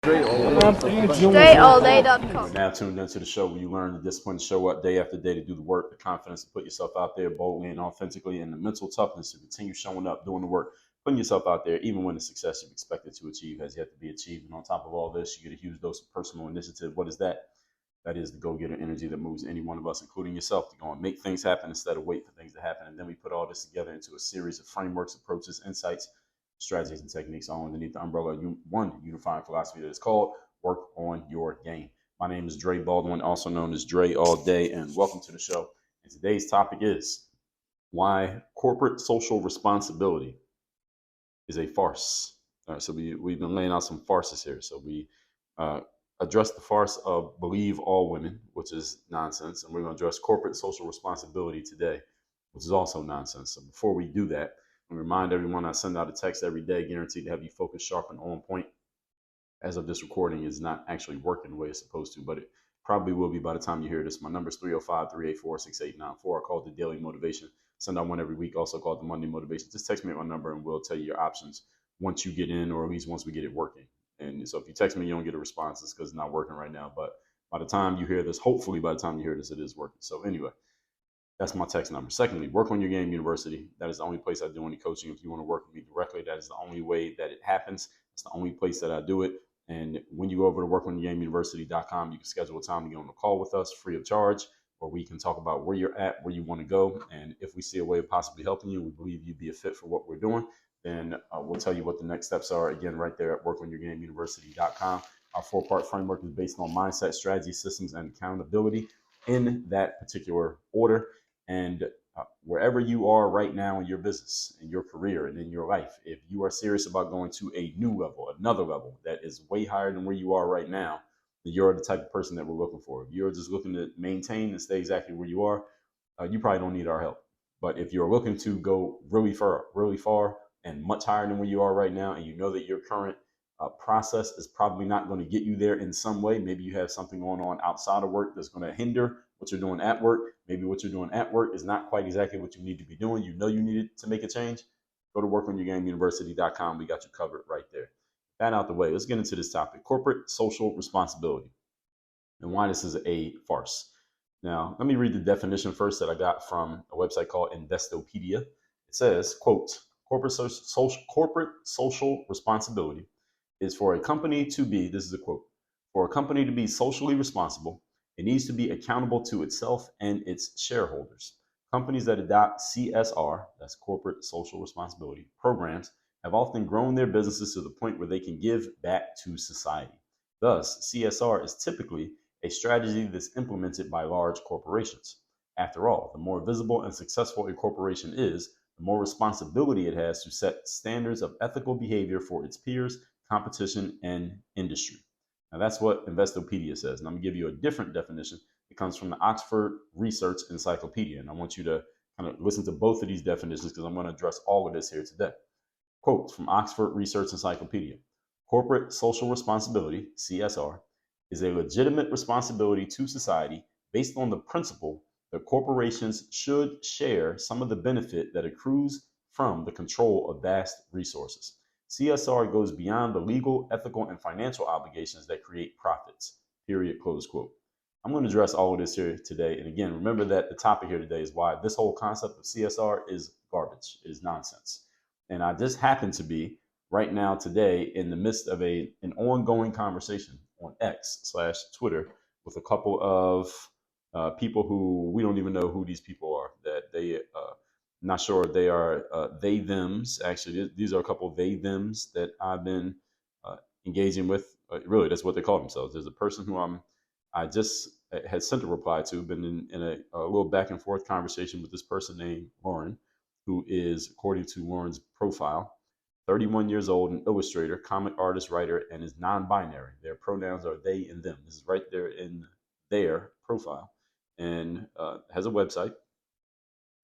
StrayAllDay.com. Now tuned into the show where you learn the discipline to show up day after day to do the work, the confidence to put yourself out there boldly and authentically, and the mental toughness to continue showing up, doing the work, putting yourself out there, even when the success you've expected to achieve has yet to be achieved. And on top of all this, you get a huge dose of personal initiative. What is that? That is the go-getter energy that moves any one of us, including yourself, to go and make things happen instead of wait for things to happen. And then we put all this together into a series of frameworks, approaches, insights, strategies, and techniques all underneath the umbrella of one unifying philosophy that is called work on your game. My name is Dre Baldwin, also known as Dre All Day, and welcome to the show. And today's topic is why corporate social responsibility is a farce. All right, so we've been laying out some farces here. So we address the farce of believe all women, which is nonsense, and we're going to address corporate social responsibility today, which is also nonsense. So before we do that, I remind everyone I send out a text every day guaranteed to have you focused, sharp, and on point. As of this recording, is not actually working the way it's supposed to, but it probably will be by the time you hear this. My number is 305-384-6894. I call it the Daily Motivation. Send out one every week, also called the Monday Motivation. Just text me at my number and we'll tell you your options once you get in, or at least once we get it working. And so if you text me, you don't get a response, it's because it's not working right now. But by the time you hear this, hopefully by the time you hear this, it is working. So anyway, that's my text number. Secondly, Work on Your Game University. That is the only place I do any coaching. If you want to work with me directly, that is the only way that it happens. It's the only place that I do it. And when you go over to workonyourgameuniversity.com, you can schedule a time to get on a call with us free of charge, or we can talk about where you're at, where you want to go. And if we see a way of possibly helping you, we believe you'd be a fit for what we're doing, then we'll tell you what the next steps are. Again, right there at workonyourgameuniversity.com. Our 4-part framework is based on mindset, strategy, systems, and accountability in that particular order. And wherever you are right now in your business, in your career, and in your life, if you are serious about going to a new level, another level that is way higher than where you are right now, then you're the type of person that we're looking for. If you're just looking to maintain and stay exactly where you are, you probably don't need our help. But if you're looking to go really far, and much higher than where you are right now, and you know that your current process is probably not going to get you there in some way, maybe you have something going on outside of work that's going to hinder what you're doing at work. Maybe what you're doing at work is not quite exactly what you need to be doing. You know you need it to make a change. Go to workonyourgameuniversity.com. We got you covered right there. That out the way. Let's get into this topic: corporate social responsibility and why this is a farce. Now, let me read the definition first that I got from a website called Investopedia. It says, quote, corporate social responsibility is for a company to be, this is a quote, for a company to be socially responsible, it needs to be accountable to itself and its shareholders. Companies that adopt CSR, that's corporate social responsibility, programs have often grown their businesses to the point where they can give back to society. Thus, CSR is typically a strategy that's implemented by large corporations. After all, the more visible and successful a corporation is, the more responsibility it has to set standards of ethical behavior for its peers, competition, and industry. Now, that's what Investopedia says. And I'm going to give you a different definition. It comes from the Oxford Research Encyclopedia. And I want you to kind of listen to both of these definitions because I'm going to address all of this here today. Quote from Oxford Research Encyclopedia: corporate social responsibility, CSR, is a legitimate responsibility to society based on the principle that corporations should share some of the benefit that accrues from the control of vast resources. CSR goes beyond the legal, ethical, and financial obligations that create profits, period, close quote. I'm going to address all of this here today. And again, remember that the topic here today is why this whole concept of CSR is garbage. It is nonsense. And I just happen to be right now today in the midst of an ongoing conversation on X/Twitter with a couple of people who we don't even know who these people are, that they not sure they are they thems. Actually, these are a couple of they thems that I've been engaging with. Really, that's what they call themselves. There's a person who I just had sent a reply to, been in a little back and forth conversation with this person named Lauren, who is, according to Lauren's profile, 31 years old, an illustrator, comic artist, writer, and is non-binary. Their pronouns are they and them. This is right there in their profile, and has a website,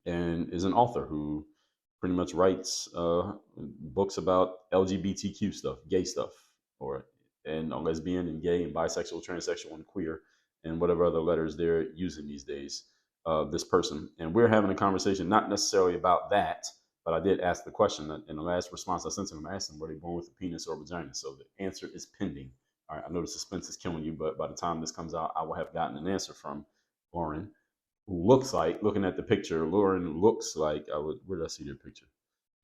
and is an author who pretty much writes books about LGBTQ stuff, gay stuff, and lesbian and gay and bisexual, transsexual, and queer, and whatever other letters they're using these days. This person, and we're having a conversation not necessarily about that, but I did ask the question in the last response I sent to him. I asked him, were they born with a penis or vagina? So the answer is pending. All right, I know the suspense is killing you, but by the time this comes out, I will have gotten an answer from Lauren, who looks like, looking at the picture, Lauren looks like, where did I see their picture?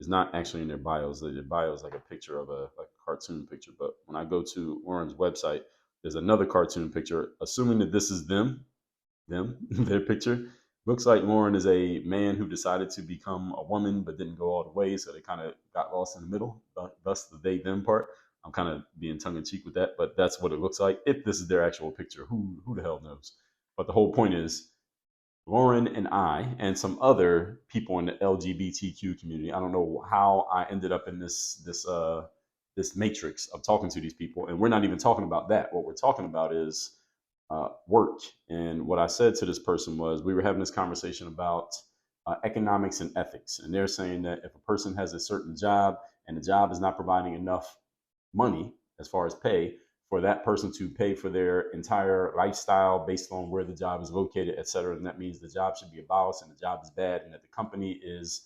It's not actually in their bios. Their bio is like a picture of a cartoon picture. But when I go to Lauren's website, there's another cartoon picture, assuming that this is their picture. Looks like Lauren is a man who decided to become a woman but didn't go all the way, so they kind of got lost in the middle. Thus the they them part. I'm kind of being tongue in cheek with that, but that's what it looks like. If this is their actual picture, who the hell knows? But the whole point is, Lauren and I and some other people in the LGBTQ community. I don't know how I ended up in this matrix of talking to these people, and we're not even talking about that. What we're talking about is work. And what I said to this person was, we were having this conversation about economics and ethics, and they're saying that if a person has a certain job and the job is not providing enough money as far as pay for that person to pay for their entire lifestyle based on where the job is located, et cetera. And that means the job should be abolished and the job is bad, and that the company is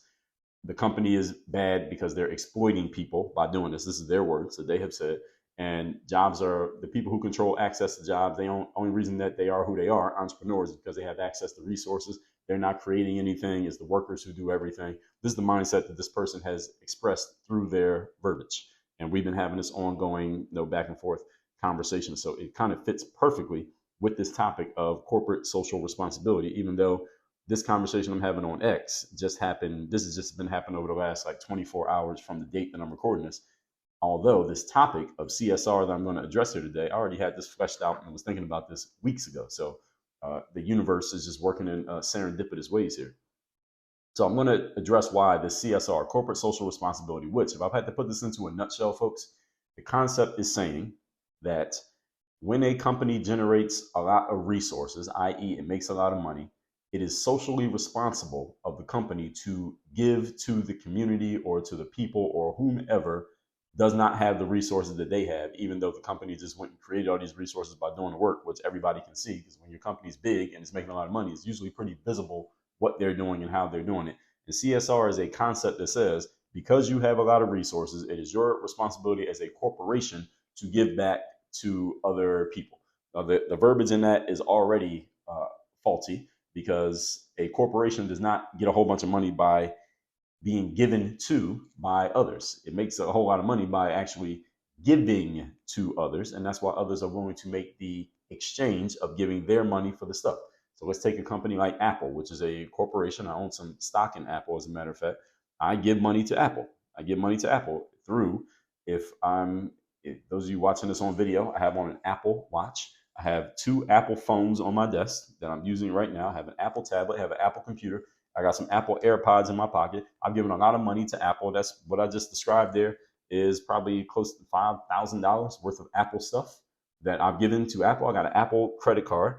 bad because they're exploiting people by doing this. This is their words that they have said. And jobs are the people who control access to jobs. They only reason that they are who they are, entrepreneurs, is because they have access to resources. They're not creating anything. It's the workers who do everything. This is the mindset that this person has expressed through their verbiage. And we've been having this ongoing, back and forth conversation. So it kind of fits perfectly with this topic of corporate social responsibility, even though this conversation I'm having on X just happened. This has just been happening over the last like 24 hours from the date that I'm recording this. Although this topic of CSR that I'm going to address here today, I already had this fleshed out and was thinking about this weeks ago. So the universe is just working in serendipitous ways here. So I'm going to address why the CSR, corporate social responsibility, which, if I've had to put this into a nutshell, folks, the concept is saying that when a company generates a lot of resources, i.e., it makes a lot of money, it is socially responsible of the company to give to the community or to the people or whomever does not have the resources that they have, even though the company just went and created all these resources by doing the work, which everybody can see, because when your company's big and it's making a lot of money, it's usually pretty visible what they're doing and how they're doing it. And CSR is a concept that says, because you have a lot of resources, it is your responsibility as a corporation to give back to other people. Now, the verbiage in that is already faulty, because a corporation does not get a whole bunch of money by being given to by others. It makes a whole lot of money by actually giving to others. And that's why others are willing to make the exchange of giving their money for the stuff. So let's take a company like Apple, which is a corporation. I own some stock in Apple, as a matter of fact. I give money to Apple. I give money to Apple through, if those of you watching this on video, I have on an Apple Watch. I have 2 Apple phones on my desk that I'm using right now. I have an Apple tablet, I have an Apple computer. I got some Apple AirPods in my pocket. I've given a lot of money to Apple. That's what I just described there, is probably close to $5,000 worth of Apple stuff that I've given to Apple. I got an Apple credit card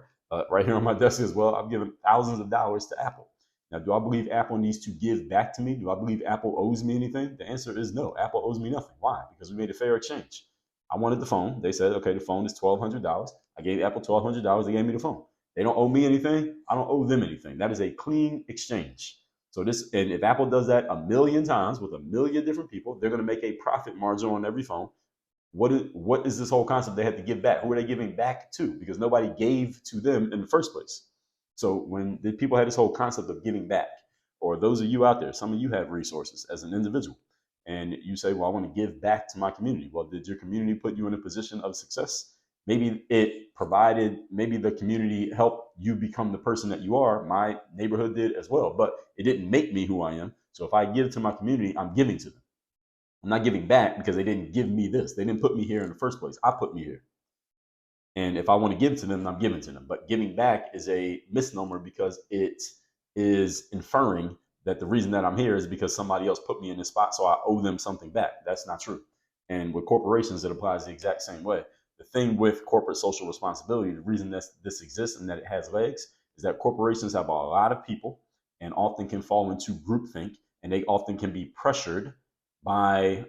right here on my desk as well. I've given thousands of dollars to Apple. Now, do I believe Apple needs to give back to me? Do I believe Apple owes me anything? The answer is no. Apple owes me nothing. Why? Because we made a fair exchange. I wanted the phone. They said, okay, the phone is $1,200. I gave Apple $1,200. They gave me the phone. They don't owe me anything. I don't owe them anything. That is a clean exchange. So and if Apple does that a million times with a million different people, they're going to make a profit margin on every phone. What is this whole concept they have to give back? Who are they giving back to? Because nobody gave to them in the first place. So when the people had this whole concept of giving back, or those of you out there, some of you have resources as an individual, and you say, well, I want to give back to my community. Well, did your community put you in a position of success? Maybe maybe the community helped you become the person that you are. My neighborhood did as well, but it didn't make me who I am. So if I give to my community, I'm giving to them. I'm not giving back because they didn't give me this. They didn't put me here in the first place. I put me here. And if I want to give to them, I'm giving to them. But giving back is a misnomer, because it is inferring that the reason that I'm here is because somebody else put me in this spot, so I owe them something back. That's not true. And with corporations, it applies the exact same way. The thing with corporate social responsibility, the reason that this exists and that it has legs, is that corporations have a lot of people and often can fall into groupthink, and they often can be pressured by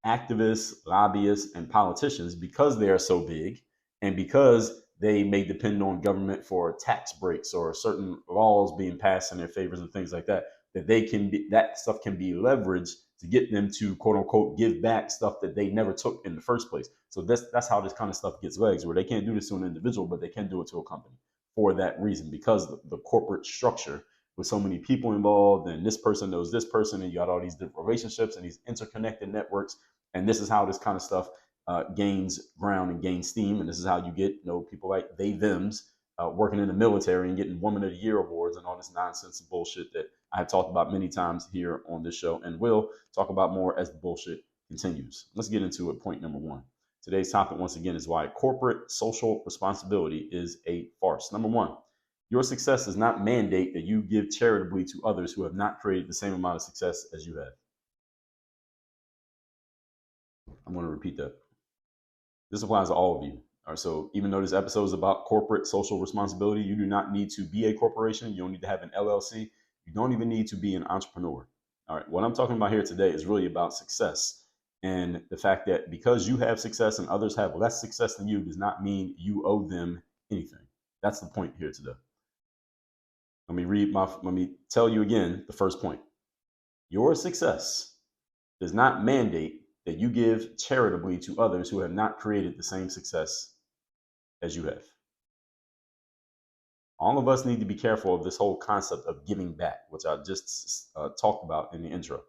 activists, lobbyists, and politicians, because they are so big and because they may depend on government for tax breaks or certain laws being passed in their favors and things like that, that stuff can be leveraged to get them to quote unquote give back stuff that they never took in the first place. So that's how this kind of stuff gets legs, where they can't do this to an individual, but they can do it to a company for that reason, because the corporate structure with so many people involved, and this person knows this person, and you got all these different relationships and these interconnected networks. And this is how this kind of stuff gains ground and gains steam. And this is how you get, people like they thems working in the military and getting Woman of the Year awards and all this nonsense and bullshit that I have talked about many times here on this show, and will talk about more as the bullshit continues. Let's get into it. Point number one. Today's topic, once again, is why corporate social responsibility is a farce. Number one, your success does not mandate that you give charitably to others who have not created the same amount of success as you have. I'm going to repeat that. This applies to all of you. All right, so even though this episode is about corporate social responsibility, you do not need to be a corporation. You don't need to have an LLC. You don't even need to be an entrepreneur. All right, what I'm talking about here today is really about success. And the fact that because you have success and others have less success than you does not mean you owe them anything. That's the point here today. Let me tell you again the first point. Your success does not mandate that you give charitably to others who have not created the same success as you have. All of us need to be careful of this whole concept of giving back, which I just talked about in the intro.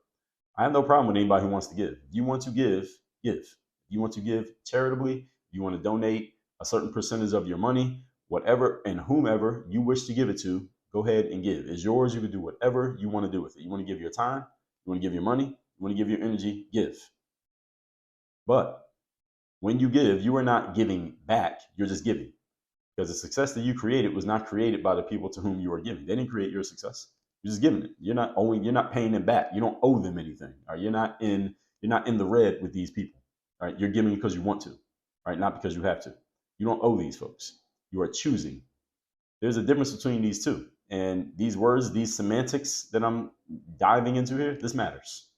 I have no problem with anybody who wants to give. If you want to give, give. If you want to give charitably, you want to donate a certain percentage of your money, whatever and whomever you wish to give it to, go ahead and give. It's yours. You can do whatever you want to do with it. You want to give your time, you want to give your money, you want to give your energy, give. But when you give, you are not giving back, you're just giving. Because the success that you created was not created by the people to whom you are giving. They didn't create your success. You're just giving it. You're not paying them back. You don't owe them anything. All right? You're not in the red with these people. All right? You're giving because you want to, right? Not because you have to. You don't owe these folks. You are choosing. There's a difference between these two. And these words, these semantics that I'm diving into here, this matters.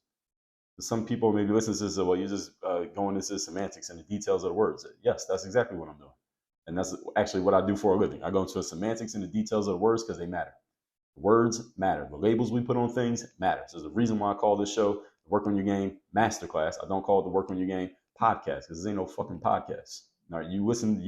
Some people maybe listen to this, well, you're just going into semantics and the details of the words. Yes, that's exactly what I'm doing. And that's actually what I do for a living. I go into the semantics and the details of the words because they matter. Words matter. The labels we put on things matters. There's a reason why I call this show the Work on Your Game Masterclass. I don't call it the Work on Your Game Podcast because there ain't no fucking podcast. All right, you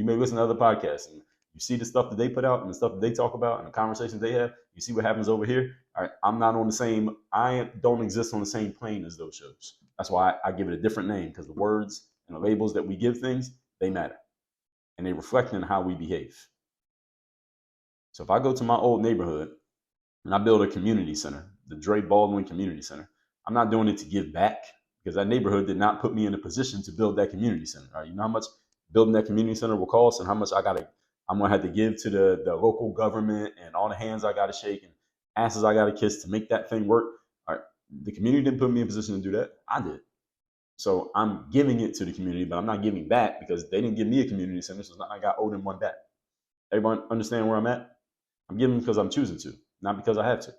may listen to other podcasts and you see the stuff that they put out and the stuff that they talk about and the conversations they have. You see what happens over here. All right, I don't exist on the same plane as those shows. That's why I give it a different name, because the words and the labels that we give things, they matter. And they reflect on how we behave. So if I go to my old neighborhood and I build a community center, the Dre Baldwin Community Center, I'm not doing it to give back, because that neighborhood did not put me in a position to build that community center. All right, you know how much building that community center will cost and how much I'm gonna have to give to the local government and all the hands I gotta shake and asses I gotta kiss to make that thing work. All right, the community didn't put me in a position to do that. I did. So I'm giving it to the community, but I'm not giving back because they didn't give me a community center, so it's not like I owe them one back. Everyone understand where I'm at? I'm giving because I'm choosing to, not because I have to.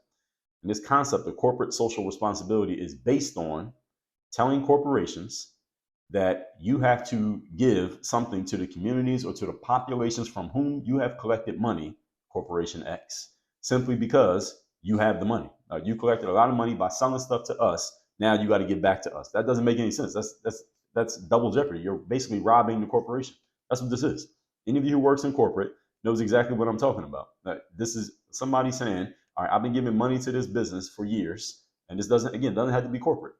And this concept of corporate social responsibility is based on telling corporations that you have to give something to the communities or to the populations from whom you have collected money, Corporation X, simply because you have the money. You collected a lot of money by selling stuff to us. Now you got to give back to us. That doesn't make any sense. That's double jeopardy. You're basically robbing the corporation. That's what this is. Any of you who works in corporate knows exactly what I'm talking about. This is somebody saying, all right, I've been giving money to this business for years, and this doesn't have to be corporate.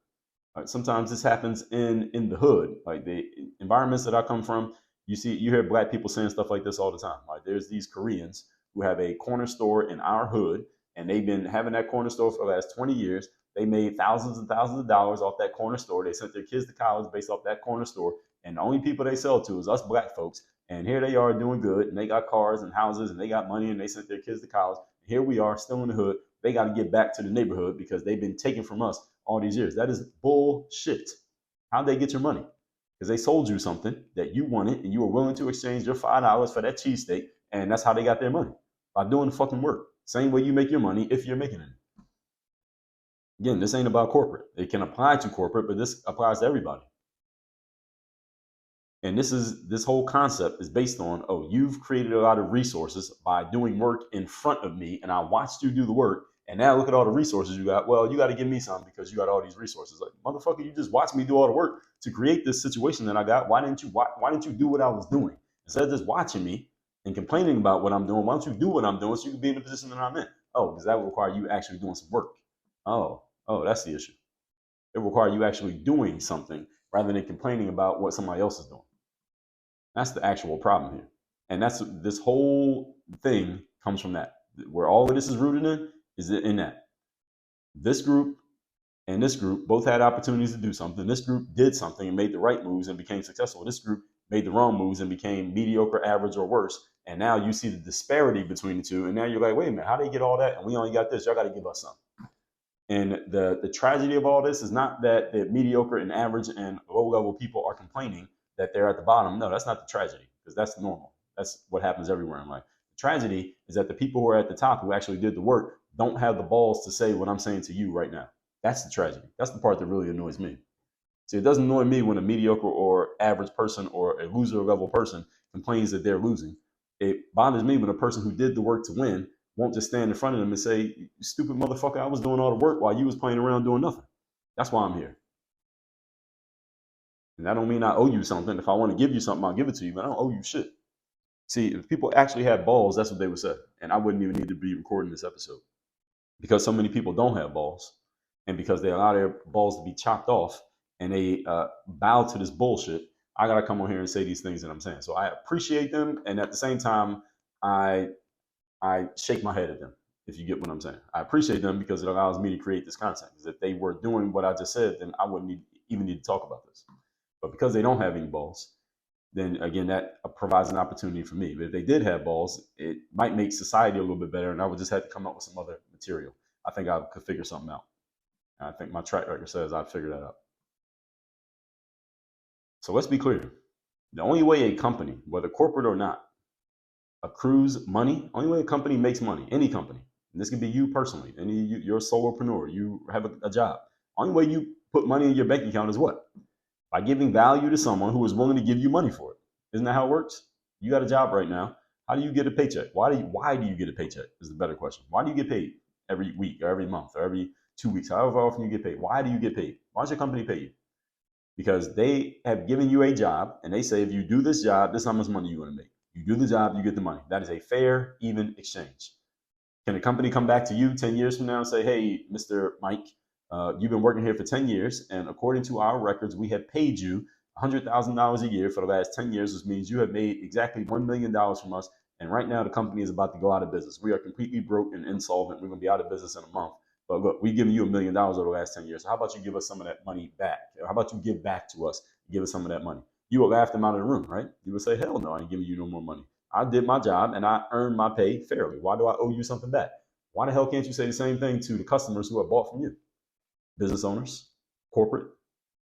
Right? Sometimes this happens in the hood, like the environments that I come from. You hear black people saying stuff like this all the time. Right? There's these Koreans who have a corner store in our hood, and they've been having that corner store for the last 20 years. They made thousands and thousands of dollars off that corner store. They sent their kids to college based off that corner store. And the only people they sell to is us black folks. And here they are doing good. And they got cars and houses and they got money and they sent their kids to college. Here we are still in the hood. They got to get back to the neighborhood because they've been taken from us all these years. That is bullshit. How'd they get your money? Because they sold you something that you wanted and you were willing to exchange your $5 for that cheesesteak. And that's how they got their money, by doing the fucking work. Same way you make your money if you're making it. Again, this ain't about corporate. It can apply to corporate, but this applies to everybody. And this whole concept is based on, you've created a lot of resources by doing work in front of me, and I watched you do the work, And now look at all the resources you got. Well, you got to give me some because you got all these resources. Like, motherfucker, you just watched me do all the work to create this situation that I got. Why didn't you do what I was doing? Instead of just watching me and complaining about what I'm doing, why don't you do what I'm doing so you can be in the position that I'm in? Oh, because that would require you actually doing some work. Oh, that's the issue. It requires you actually doing something rather than complaining about what somebody else is doing. That's the actual problem here. And that's this whole thing comes from that. Where all of this is rooted in is in that. This group and this group both had opportunities to do something. This group did something and made the right moves and became successful. This group made the wrong moves and became mediocre, average, or worse. And now you see the disparity between the two. And now you're like, wait a minute, how did they get all that? And we only got this. Y'all got to give us something. And the tragedy of all this is not that the mediocre and average and low level people are complaining that they're at the bottom. No, that's not the tragedy, because that's normal. That's what happens everywhere in life. The tragedy is that the people who are at the top who actually did the work don't have the balls to say what I'm saying to you right now. That's the tragedy. That's the part that really annoys me. See, it doesn't annoy me when a mediocre or average person or a loser level person complains that they're losing. It bothers me when a person who did the work to win won't just stand in front of them and say, "You stupid motherfucker, I was doing all the work while you was playing around doing nothing." That's why I'm here. And that don't mean I owe you something. If I want to give you something, I'll give it to you, but I don't owe you shit. See, if people actually had balls, that's what they would say. And I wouldn't even need to be recording this episode. Because so many people don't have balls, and because they allow their balls to be chopped off and they bow to this bullshit, I got to come on here and say these things that I'm saying. So I appreciate them. And at the same time, I shake my head at them, if you get what I'm saying. I appreciate them because it allows me to create this content. Because if they were doing what I just said, then I wouldn't even need to talk about this. But because they don't have any balls, then again, that provides an opportunity for me. But if they did have balls, it might make society a little bit better, and I would just have to come up with some other material. I think I could figure something out. And I think my track record says I'd figure that out. So let's be clear. The only way a company, whether corporate or not, accrues money, only way a company makes money, any company, and this could be you personally, you're a solopreneur, you have a job. Only way you put money in your bank account is what? By giving value to someone who is willing to give you money for it. Isn't that how it works? You got a job right now. How do you get a paycheck? Why do you get a paycheck is the better question. Why do you get paid every week or every month or every 2 weeks, however often you get paid? Why do you get paid? Why does your company pay you? Because they have given you a job and they say, if you do this job, this is how much money you're going to make. You do the job, you get the money. That is a fair, even exchange. Can a company come back to you 10 years from now and say, hey, Mr. Mike, you've been working here for 10 years, and according to our records, we have paid you $100,000 a year for the last 10 years, which means you have made exactly $1 million from us, and right now the company is about to go out of business. We are completely broke and insolvent. We're going to be out of business in a month. But look, we've given you $1 million over the last 10 years. So how about you give us some of that money back? How about you give back to us and give us some of that money? You would laugh them out of the room, right? You would say, hell no, I ain't giving you no more money. I did my job and I earned my pay fairly. Why do I owe you something back? Why the hell can't you say the same thing to the customers who have bought from you? Business owners, corporate.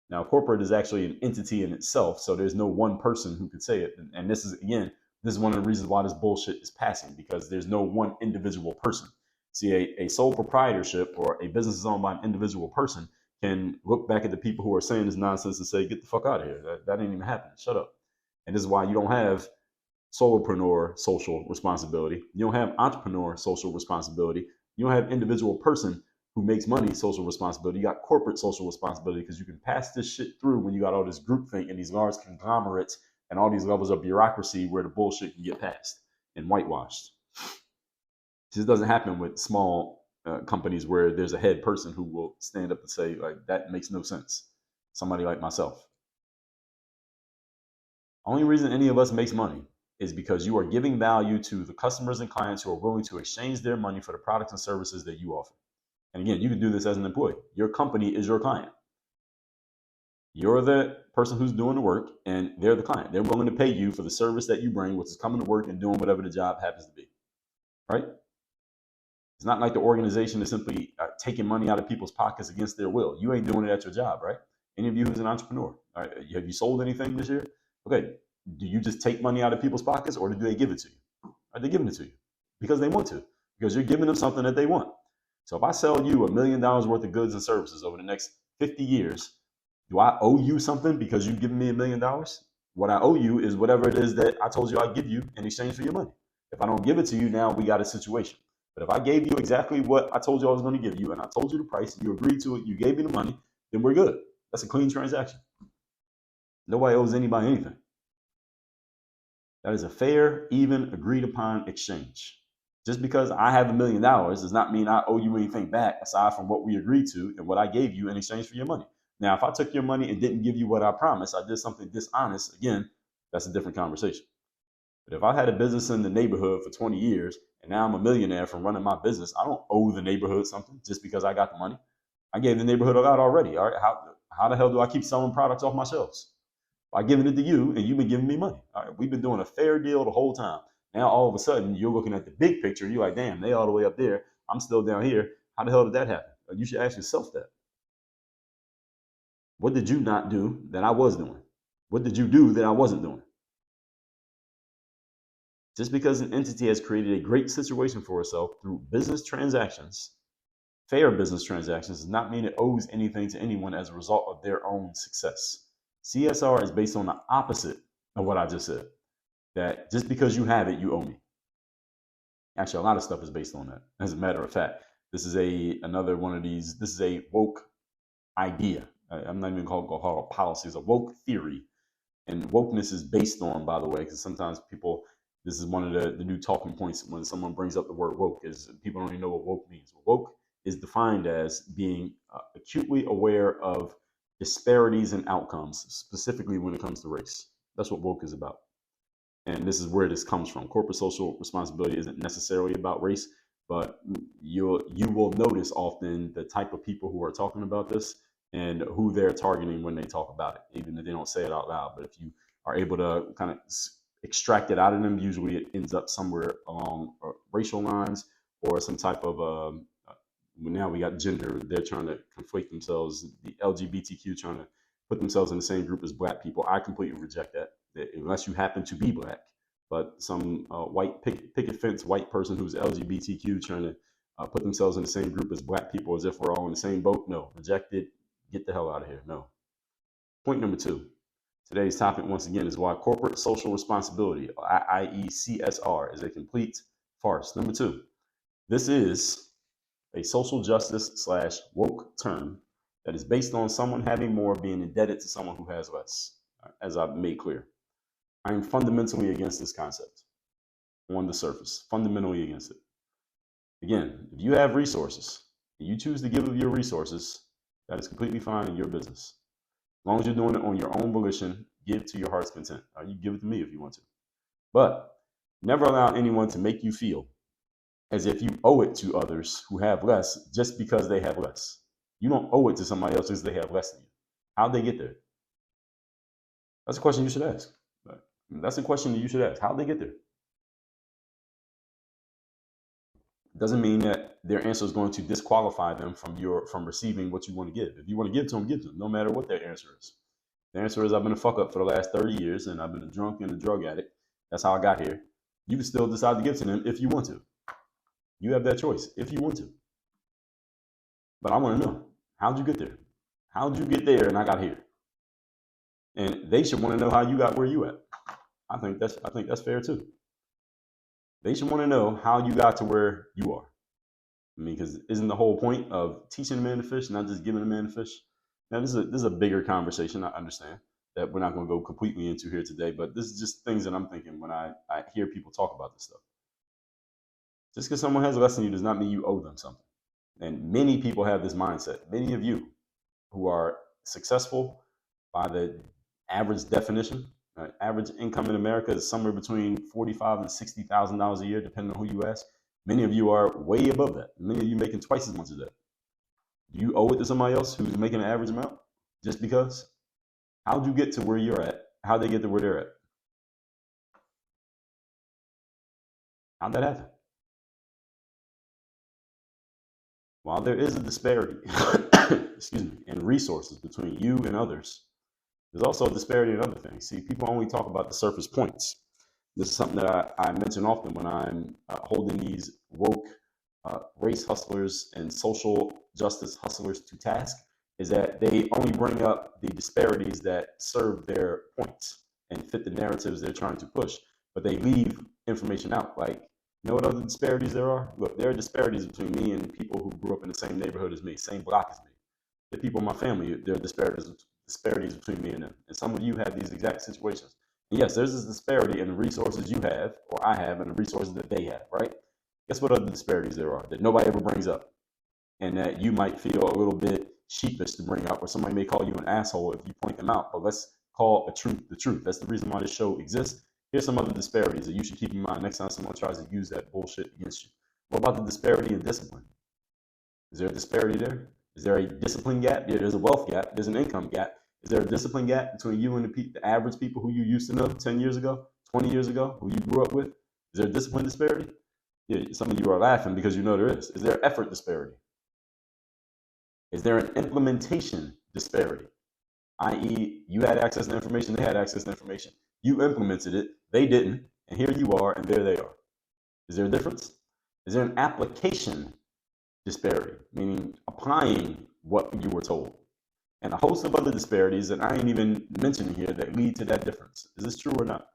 Now, corporate is actually an entity in itself, so there's no one person who could say it. And this is one of the reasons why this bullshit is passing, because there's no one individual person. See, a sole proprietorship or a business is owned by an individual person can look back at the people who are saying this nonsense and say, get the fuck out of here. That ain't even happening. Shut up. And this is why you don't have solopreneur social responsibility. You don't have entrepreneur social responsibility. You don't have individual person who makes money social responsibility. You got corporate social responsibility, because you can pass this shit through when you got all this groupthink and these large conglomerates and all these levels of bureaucracy where the bullshit can get passed and whitewashed. This doesn't happen with small companies where there's a head person who will stand up and say, like, that makes no sense. Somebody like myself. Only reason any of us makes money is because you are giving value to the customers and clients who are willing to exchange their money for the products and services that you offer. And again, you can do this as an employee. Your company is your client. You're the person who's doing the work, and they're the client. They're willing to pay you for the service that you bring, which is coming to work and doing whatever the job happens to be. Right? It's not like the organization is simply taking money out of people's pockets against their will. You ain't doing it at your job, right? Any of you who's an entrepreneur, right? Have you sold anything this year? Okay. Do you just take money out of people's pockets, or do they give it to you? Are they giving it to you? Because they want to. Because you're giving them something that they want. So if I sell you $1 million worth of goods and services over the next 50 years, do I owe you something because you've given me $1 million? What I owe you is whatever it is that I told you I'd give you in exchange for your money. If I don't give it to you, now we got a situation. But if I gave you exactly what I told you I was going to give you, and I told you the price, you agreed to it, you gave me the money, then we're good. That's a clean transaction. Nobody owes anybody anything. That is a fair, even, agreed upon exchange. Just because I have $1 million does not mean I owe you anything back aside from what we agreed to and what I gave you in exchange for your money. Now, if I took your money and didn't give you what I promised, I did something dishonest, again, that's a different conversation. But if I had a business in the neighborhood for 20 years and now I'm a millionaire from running my business, I don't owe the neighborhood something just because I got the money. I gave the neighborhood a lot already. All right, how the hell do I keep selling products off my shelves? By giving it to you, and you've been giving me money. All right, we've been doing a fair deal the whole time. Now all of a sudden you're looking at the big picture. You're like, damn, they all the way up there. I'm still down here. How the hell did that happen? You should ask yourself that. What did you not do that I was doing? What did you do that I wasn't doing? Just because an entity has created a great situation for itself through business transactions, fair business transactions, does not mean it owes anything to anyone as a result of their own success. CSR is based on the opposite of what I just said. That just because you have it, you owe me. Actually, a lot of stuff is based on that. As a matter of fact, this is another one of these. This is a woke idea. I'm not even going to call it a policy. It's a woke theory. And wokeness is based on, by the way, because sometimes people, this is one of the new talking points when someone brings up the word woke, is people don't even know what woke means. Woke is defined as being acutely aware of disparities in outcomes, specifically when it comes to race. That's what woke is about. And this is where this comes from. Corporate social responsibility isn't necessarily about race, but you will notice often the type of people who are talking about this and who they're targeting when they talk about it, even if they don't say it out loud. But if you are able to kind of extract it out of them, usually it ends up somewhere along racial lines or some type of now we got gender. They're trying to conflate themselves, the LGBTQ trying to put themselves in the same group as black people. I completely reject that unless you happen to be black. But some white picket fence white person who's LGBTQ trying to put themselves in the same group as black people as if we're all in the same boat. No, reject it. Get the hell out of here. No. Point number 2. Today's topic, once again, is why corporate social responsibility, i.e. CSR, is a complete farce. Number 2, this is a social justice / woke term that is based on someone having more being indebted to someone who has less, as I've made clear. I am fundamentally against this concept on the surface, fundamentally against it. Again, if you have resources and you choose to give of your resources, that is completely fine in your business. As long as you're doing it on your own volition, give to your heart's content. You give it to me if you want to. But never allow anyone to make you feel as if you owe it to others who have less just because they have less. You don't owe it to somebody else because they have less than you. How'd they get there? That's a question you should ask. That's a question that you should ask. How'd they get there? Doesn't mean that their answer is going to disqualify them from receiving what you want to give. If you want to give to them, give to them, no matter what their answer is. The answer is I've been a fuck up for the last 30 years and I've been a drunk and a drug addict. That's how I got here. You can still decide to give to them if you want to. You have that choice if you want to. But I want to know, how'd you get there? How'd you get there and I got here? And they should want to know how you got where you at. I think that's fair too. They should want to know how you got to where you are. I mean, because isn't the whole point of teaching a man to fish, not just giving a man to fish? Now, this is a bigger conversation. I understand that we're not going to go completely into here today, but this is just things that I'm thinking when I hear people talk about this stuff. Just because someone has less than you does not mean you owe them something. And many people have this mindset. Many of you who are successful by the average definition, average income in America is somewhere between $45,000 and $60,000 a year, depending on who you ask. Many of you are way above that. Many of you making twice as much as that. Do you owe it to somebody else who's making an average amount just because? How'd you get to where you're at? How'd they get to where they're at? How'd that happen? While there is a disparity, excuse me, in resources between you and others, there's also a disparity in other things. See, people only talk about the surface points. This is something that I mention often when I'm holding these woke race hustlers and social justice hustlers to task, is that they only bring up the disparities that serve their points and fit the narratives they're trying to push, but they leave information out. Like, You know what other disparities there are? Look, there are disparities between me and people who grew up in the same neighborhood as me, same block as me. The people in my family, there are disparities between me and them. And some of you have these exact situations. And yes, there's this disparity in the resources you have, or I have, and the resources that they have, right? Guess what other disparities there are that nobody ever brings up, and that you might feel a little bit sheepish to bring up, or somebody may call you an asshole if you point them out. But let's call a truth the truth. That's the reason why this show exists. Here's some other disparities that you should keep in mind next time someone tries to use that bullshit against you. What about the disparity in discipline? Is there a disparity there? Is there a discipline gap? Yeah, there's a wealth gap. There's an income gap. Is there a discipline gap between you and the average people who you used to know 10 years ago, 20 years ago, who you grew up with? Is there a discipline disparity? Yeah, some of you are laughing because you know there is. Is there effort disparity? Is there an implementation disparity? I.e., you had access to information, they had access to information. You implemented it, they didn't, and here you are, and there they are. Is there a difference? Is there an application disparity, meaning applying what you were told? And a host of other disparities that I ain't even mentioning here that lead to that difference. Is this true or not?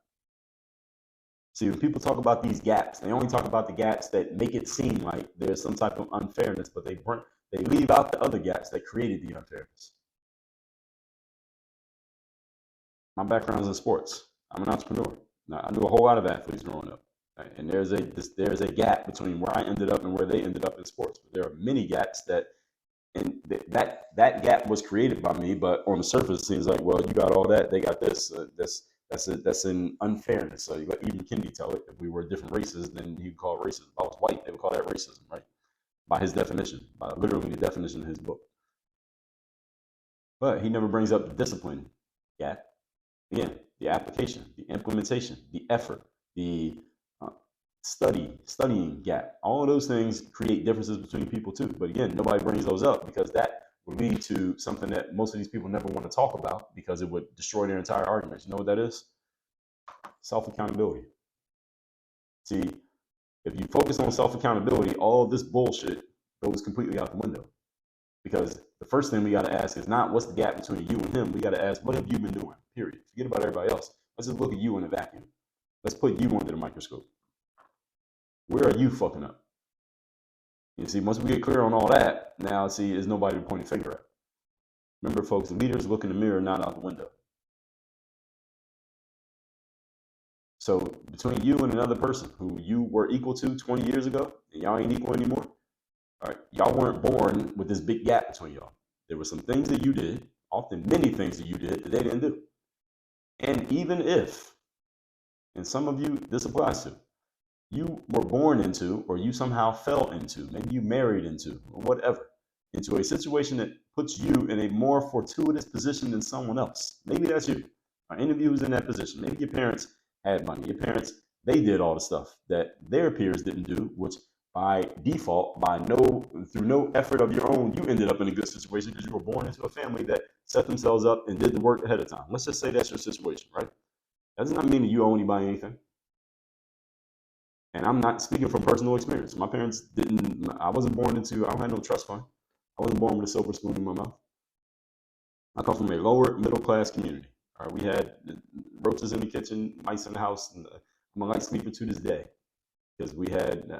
See, when people talk about these gaps, they only talk about the gaps that make it seem like there's some type of unfairness, but they leave out the other gaps that created the unfairness. My background is in sports. I'm an entrepreneur. Now, I knew a whole lot of athletes growing up, right? And there's a gap between where I ended up and where they ended up in sports. But there are many gaps that gap was created by me. But on the surface, it seems like, well, you got all that, they got this. That's an unfairness. So you let even Kendi tell it. If we were different races, then you'd call it racism. If I was white, they would call that racism, right? By his definition, by literally the definition in his book. But he never brings up the discipline gap. Again, the application, the implementation, the effort, the studying gap. All of those things create differences between people too. But again, nobody brings those up because that would lead to something that most of these people never want to talk about because it would destroy their entire arguments. You know what that is? Self-accountability. See, if you focus on self-accountability, all of this bullshit goes completely out the window. Because the first thing we got to ask is not what's the gap between you and him. We got to ask, what have you been doing? Period. Forget about everybody else. Let's just look at you in a vacuum. Let's put you under the microscope. Where are you fucking up? You see, once we get clear on all that, now see, there's nobody to point a finger at. Remember, folks, leaders look in the mirror, not out the window. So between you and another person who you were equal to 20 years ago, and y'all ain't equal anymore, all right, y'all weren't born with this big gap between y'all. There were some things that you did, often many things that you did that they didn't do. And even if, and some of you this applies to, you were born into, or you somehow fell into, maybe you married into, or whatever, into a situation that puts you in a more fortuitous position than someone else. Maybe that's you. Or any of you who's in that position. Maybe your parents had money. Your parents, they did all the stuff that their peers didn't do, which by default, through no effort of your own, you ended up in a good situation because you were born into a family that set themselves up and did the work ahead of time. Let's just say that's your situation, right? That does not mean that you owe anybody anything. And I'm not speaking from personal experience. My parents didn't, I don't have no trust fund. I wasn't born with a silver spoon in my mouth. I come from a lower middle class community. All right, we had roaches in the kitchen, mice in the house, and I'm a light sleeper to this day. Because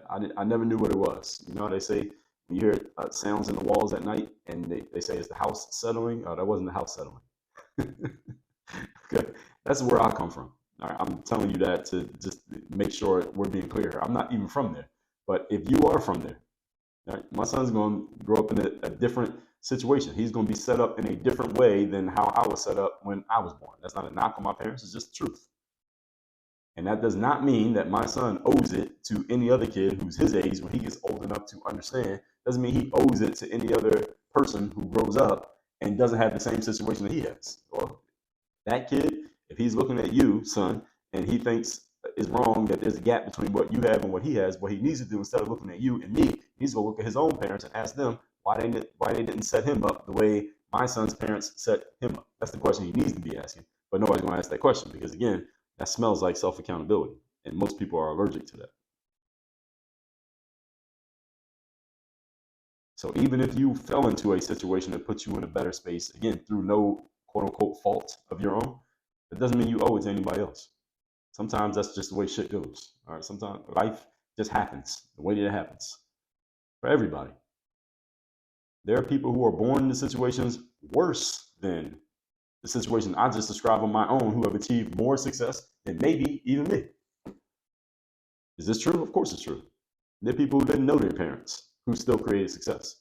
I never knew what it was. You know, they say when you hear sounds in the walls at night and they say it's the house settling. Oh, that wasn't the house settling. Okay. That's where I come from. All right, I'm telling you that to just make sure we're being clear. I'm not even from there. But if you are from there, all right, my son's going to grow up in a different situation. He's going to be set up in a different way than how I was set up when I was born. That's not a knock on my parents. It's just the truth. And that does not mean that my son owes it to any other kid who's his age when he gets old enough to understand. Doesn't mean he owes it to any other person who grows up and doesn't have the same situation that he has. Well, that kid, if he's looking at you, son, and he thinks it's wrong that there's a gap between what you have and what he has, what he needs to do instead of looking at you and me, he's going to look at his own parents and ask them why they didn't set him up the way my son's parents set him up. That's the question he needs to be asking. But nobody's going to ask that question because, again, that smells like self-accountability, and most people are allergic to that. So even if you fell into a situation that puts you in a better space, again, through no quote-unquote fault of your own, it doesn't mean you owe it to anybody else. Sometimes that's just the way shit goes. All right, sometimes life Just happens the way that it happens for everybody. There are people who are born into situations worse than the situation I just described on my own who have achieved more success than maybe even me. Is this true? Of course it's true. There are people who didn't know their parents who still created success.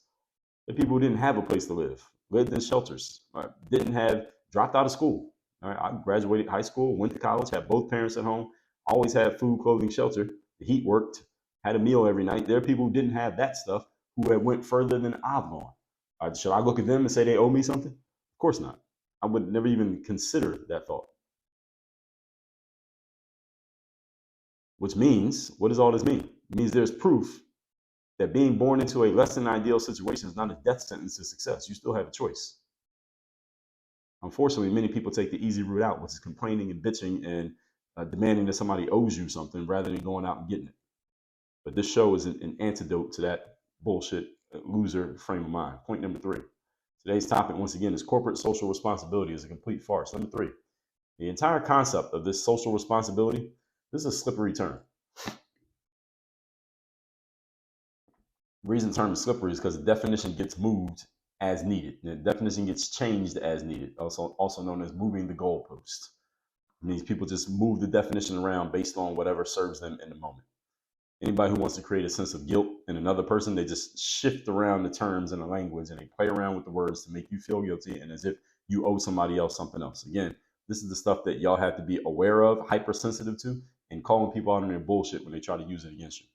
There are people who didn't have a place to live, lived in shelters, didn't have, dropped out of school. All right, I graduated high school, went to college, had both parents at home, always had food, clothing, shelter. The heat worked, had a meal every night. There are people who didn't have that stuff who had went further than I've gone. Should I look at them and say they owe me something? Of course not. I would never even consider that thought. Which means, what does all this mean? It means there's proof that being born into a less than ideal situation is not a death sentence to success. You still have a choice. Unfortunately, many people take the easy route out, which is complaining and bitching and demanding that somebody owes you something rather than going out and getting it. But this show is an antidote to that bullshit loser frame of mind. Point number 3. Today's topic, once again, is corporate social responsibility is a complete farce. Number 3, the entire concept of this social responsibility, this is a slippery term. The reason the term is slippery is because the definition gets moved as needed. The definition gets changed as needed, also known as moving the goalpost. It means people just move the definition around based on whatever serves them in the moment. Anybody who wants to create a sense of guilt in another person, they just shift around the terms and the language and they play around with the words to make you feel guilty and as if you owe somebody else something else. Again, this is the stuff that y'all have to be aware of, hypersensitive to, and calling people out on their bullshit when they try to use it against you.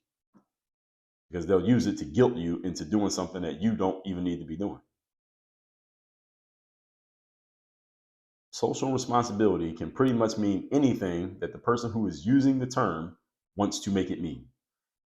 Because they'll use it to guilt you into doing something that you don't even need to be doing. Social responsibility can pretty much mean anything that the person who is using the term wants to make it mean.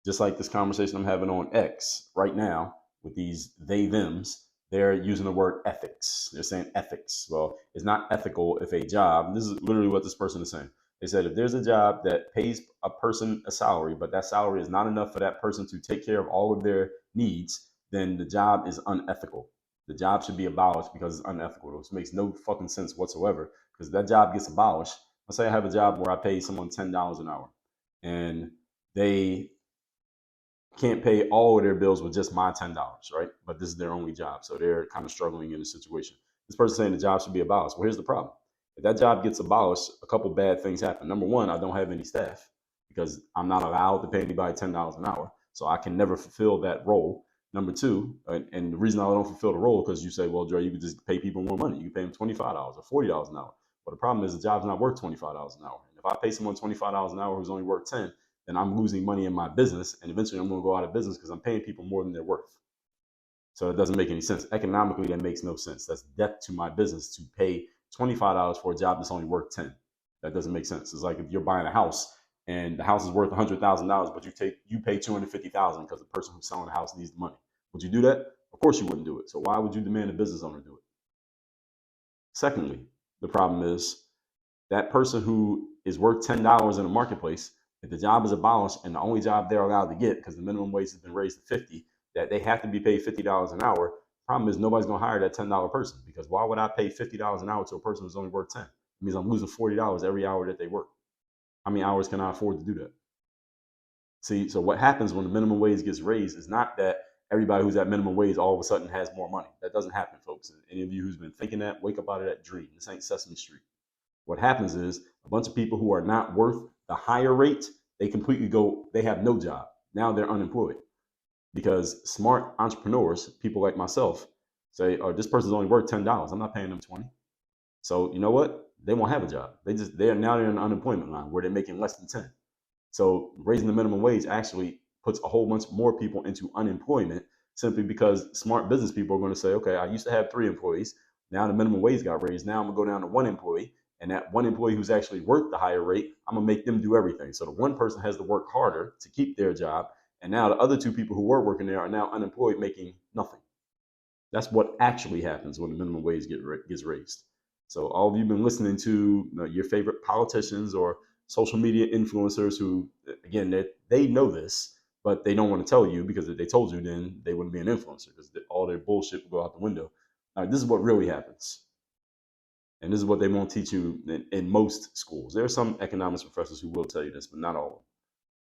Just like this conversation I'm having on X right now with these they thems, they're using the word ethics. They're saying ethics. Well, it's not ethical if a job, this is literally what this person is saying. They said if there's a job that pays a person a salary, but that salary is not enough for that person to take care of all of their needs, then the job is unethical. The job should be abolished because it's unethical. This makes no fucking sense whatsoever because that job gets abolished. Let's say I have a job where I pay someone $10 an hour and they can't pay all of their bills with just my $10, right? But this is their only job. So they're kind of struggling in a situation. This person saying the job should be abolished. Well, here's the problem. If that job gets abolished, a couple bad things happen. Number one, I don't have any staff because I'm not allowed to pay anybody $10 an hour. So I can never fulfill that role. Number two, and the reason I don't fulfill the role because you say, well, Dre, you could just pay people more money. You can pay them $25 or $40 an hour. But the problem is the job's not worth $25 an hour. And if I pay someone $25 an hour who's only worth 10, then I'm losing money in my business, and eventually I'm going to go out of business because I'm paying people more than they're worth. So it doesn't make any sense. Economically, that makes no sense. That's death to my business to pay $25 for a job that's only worth 10. That doesn't make sense. It's like if you're buying a house and the house is worth $100,000, but you pay $250,000 because the person who's selling the house needs the money. Would you do that? Of course you wouldn't do it. So why would you demand a business owner do it? Secondly, the problem is that person who is worth $10 in the marketplace, if the job is abolished and the only job they're allowed to get because the minimum wage has been raised to 50, that they have to be paid $50 an hour. Problem is nobody's going to hire that $10 person because why would I pay $50 an hour to a person who's only worth 10? It means I'm losing $40 every hour that they work. How many hours can I afford to do that? See, so what happens when the minimum wage gets raised is not that everybody who's at minimum wage all of a sudden has more money. That doesn't happen, folks. Any of you who's been thinking that, wake up out of that dream. This ain't Sesame Street. What happens is a bunch of people who are not worth the higher rate, they have no job. Now they're unemployed because smart entrepreneurs, people like myself, say, oh, this person's only worth $10. I'm not paying them 20. So you know what? They won't have a job. They're in the unemployment line where they're making less than 10. So raising the minimum wage actually puts a whole bunch more people into unemployment simply because smart business people are going to say, okay, I used to have 3 employees. Now the minimum wage got raised. Now I'm going to go down to 1 employee. And that 1 employee who's actually worth the higher rate, I'm going to make them do everything. So the one person has to work harder to keep their job. And now the other 2 people who were working there are now unemployed, making nothing. That's what actually happens when the minimum wage gets raised. So all of you been listening to your favorite politicians or social media influencers who, again, they know this, but they don't want to tell you because if they told you, then they wouldn't be an influencer because all their bullshit would go out the window. This is what really happens. And this is what they won't teach you in most schools. There are some economics professors who will tell you this, but not all of them.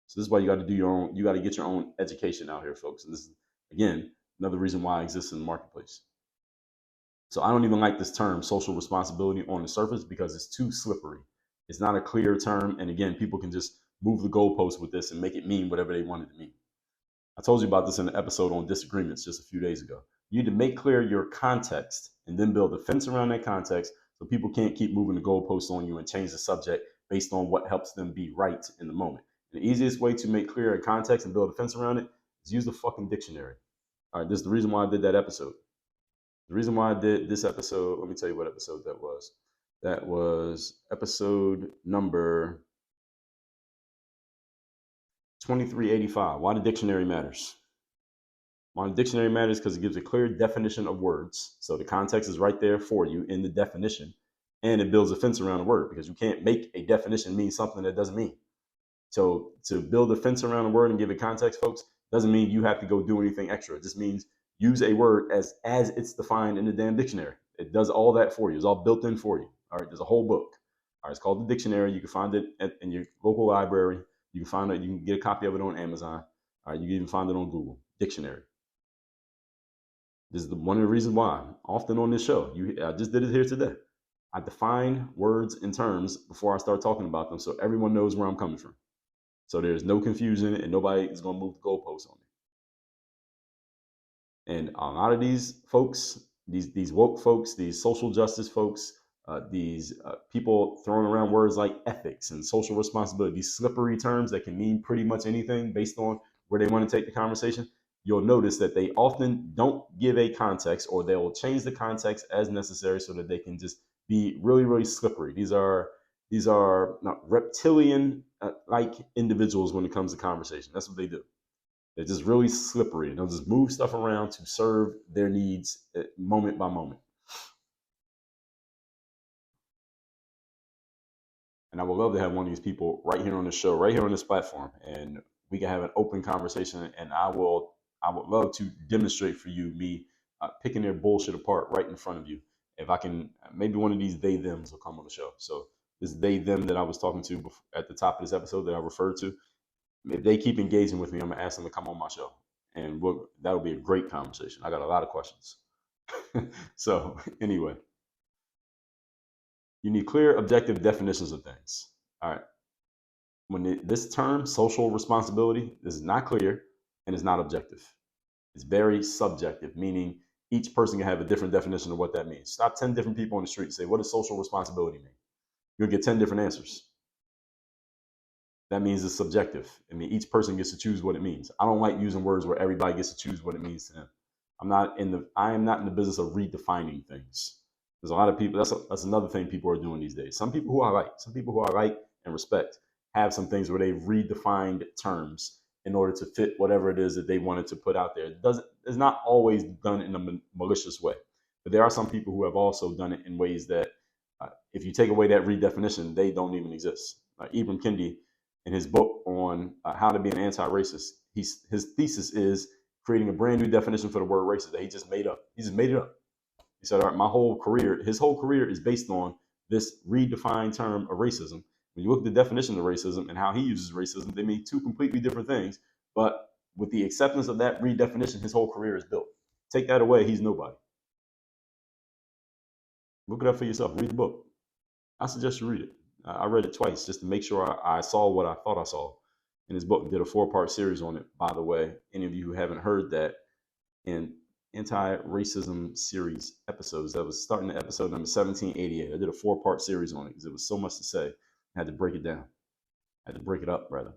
So this is why you got to do your own. You got to get your own education out here, folks. And this is again another reason why I exist in the marketplace. So I don't even like this term social responsibility on the surface because it's too slippery. It's not a clear term, and again, people can just move the goalpost with this and make it mean whatever they want it to mean. I told you about this in an episode on disagreements just a few days ago. You need to make clear your context and then build a fence around that context so people can't keep moving the goalposts on you and change the subject based on what helps them be right in the moment. The easiest way to make clear a context and build a fence around it is use the fucking dictionary. All right, this is the reason why I did that episode. The reason why I did this episode, let me tell you what episode that was. That was episode number 2385. Why the dictionary matters. Why the dictionary matters because it gives a clear definition of words. So the context is right there for you in the definition. And it builds a fence around the word because you can't make a definition mean something that doesn't mean. So to build a fence around a word and give it context, folks, doesn't mean you have to go do anything extra. It just means use a word as it's defined in the damn dictionary. It does all that for you. It's all built in for you. All right, there's a whole book. All right, it's called the dictionary. You can find it in your local library. You can find it. You can get a copy of it on Amazon. All right, you can even find it on Google. Dictionary. This is one of the reasons why often on this show, I just did it here today. I define words and terms before I start talking about them so everyone knows where I'm coming from. So there's no confusion and nobody is going to move the goalposts on me. And a lot of these folks, these woke folks, these social justice folks, these people throwing around words like ethics and social responsibility, these slippery terms that can mean pretty much anything based on where they want to take the conversation, you'll notice that they often don't give a context or they will change the context as necessary so that they can just be really, really slippery. These are not reptilian like individuals when it comes to conversation. That's what they do. They're just really slippery. They'll just move stuff around to serve their needs moment by moment. And I would love to have one of these people right here on the show, right here on this platform, and we can have an open conversation. And I would love to demonstrate for you me picking their bullshit apart right in front of you. If I can, maybe one of these they thems will come on the show. So this they them that I was talking to at the top of this episode that I referred to, if they keep engaging with me, I'm gonna ask them to come on my show, and that'll be a great conversation. I got a lot of questions. So anyway, you need clear, objective definitions of things. All right. When this term, social responsibility, is not clear and is not objective. It's very subjective, meaning each person can have a different definition of what that means. Stop 10 different people on the street and say, what does social responsibility mean? You'll get 10 different answers. That means it's subjective. I mean, each person gets to choose what it means. I don't like using words where everybody gets to choose what it means to them. I am not in the business of redefining things. There's a lot of people, that's another thing people are doing these days. Some people who I like and respect have some things where they've redefined terms in order to fit whatever it is that they wanted to put out there. It's not always done in a malicious way, but there are some people who have also done it in ways that if you take away that redefinition, they don't even exist. Ibram Kendi, in his book on how to be an anti-racist, his thesis is creating a brand new definition for the word racist that he just made up. He just made it up. He said, all right, his whole career is based on this redefined term of racism. When you look at the definition of racism and how he uses racism, they mean two completely different things. But with the acceptance of that redefinition, his whole career is built. Take that away, he's nobody. Look it up for yourself. Read the book. I suggest you read it. I read it twice just to make sure I saw what I thought I saw. In his book, did a 4-part series on it, by the way. Any of you who haven't heard that, in anti-racism series episodes, that was starting at episode number 1788. I did a 4-part series on it because there was so much to say. I had to break it down. I had to break it up, rather.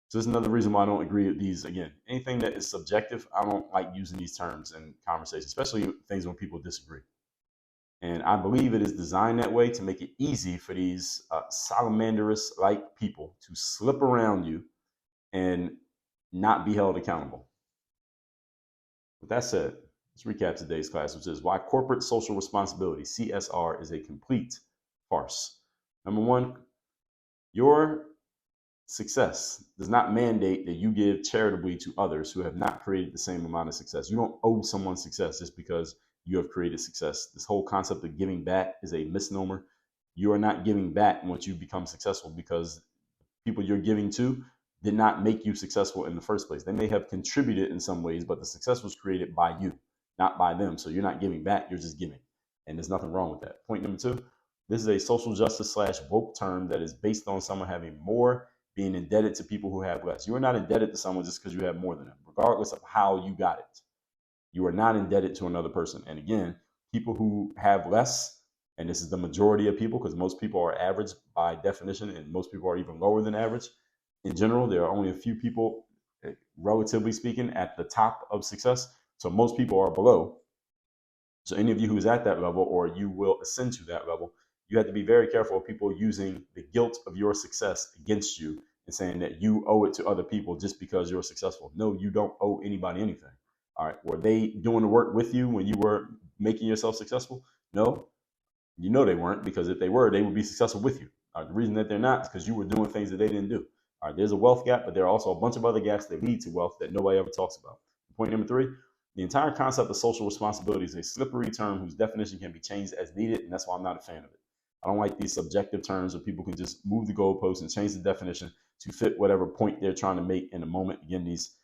So this is another reason why I don't agree with these. Again, anything that is subjective, I don't like using these terms in conversation, especially things when people disagree. And I believe it is designed that way to make it easy for these salamanderous-like people to slip around you and not be held accountable. With that said, let's recap today's class, which is why corporate social responsibility, CSR, is a complete farce. Number one, your success does not mandate that you give charitably to others who have not created the same amount of success. You don't owe someone success just because you have created success. This whole concept of giving back is a misnomer. You are not giving back once you become successful because people you're giving to did not make you successful in the first place. They may have contributed in some ways, but the success was created by you, not by them. So you're not giving back, you're just giving. And there's nothing wrong with that. Point number two, this is a social justice slash woke term that is based on someone having more being indebted to people who have less. You are not indebted to someone just because you have more than them, regardless of how you got it. You are not indebted to another person. And again, people who have less, and this is the majority of people because most people are average by definition, and most people are even lower than average. In general, there are only a few people, relatively speaking, at the top of success. So most people are below. So any of you who's at that level, or you will ascend to that level, you have to be very careful of people using the guilt of your success against you and saying that you owe it to other people just because you're successful. No, you don't owe anybody anything. All right. Were they doing the work with you when you were making yourself successful? No, you know they weren't, because if they were, they would be successful with you. The reason that they're not is because you were doing things that they didn't do. All right, there's a wealth gap, but there are also a bunch of other gaps that lead to wealth that nobody ever talks about. Point number three, the entire concept of social responsibility is a slippery term whose definition can be changed as needed, and that's why I'm not a fan of it. I don't like these subjective terms where people can just move the goalposts and change the definition to fit whatever point they're trying to make in a moment. Again, these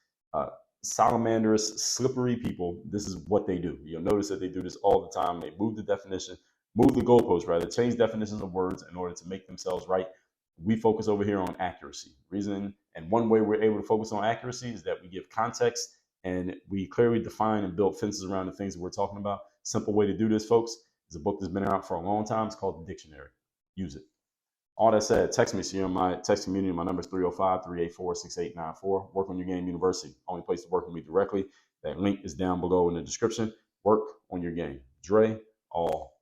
salamandrous, slippery people, this is what they do. You'll notice that they do this all the time. They move the definition, move the goalposts, rather, change definitions of words in order to make themselves right. We focus over here on accuracy. Reason, and one way we're able to focus on accuracy is that we give context and we clearly define and build fences around the things that we're talking about. Simple way to do this, folks, is a book that's been out for a long time. It's called The Dictionary. Use it. All that said, text me. See you in my text community. My number is 305-384-6894. Work on Your Game University. Only place to work with me directly. That link is down below in the description. Work on your game. Dre, all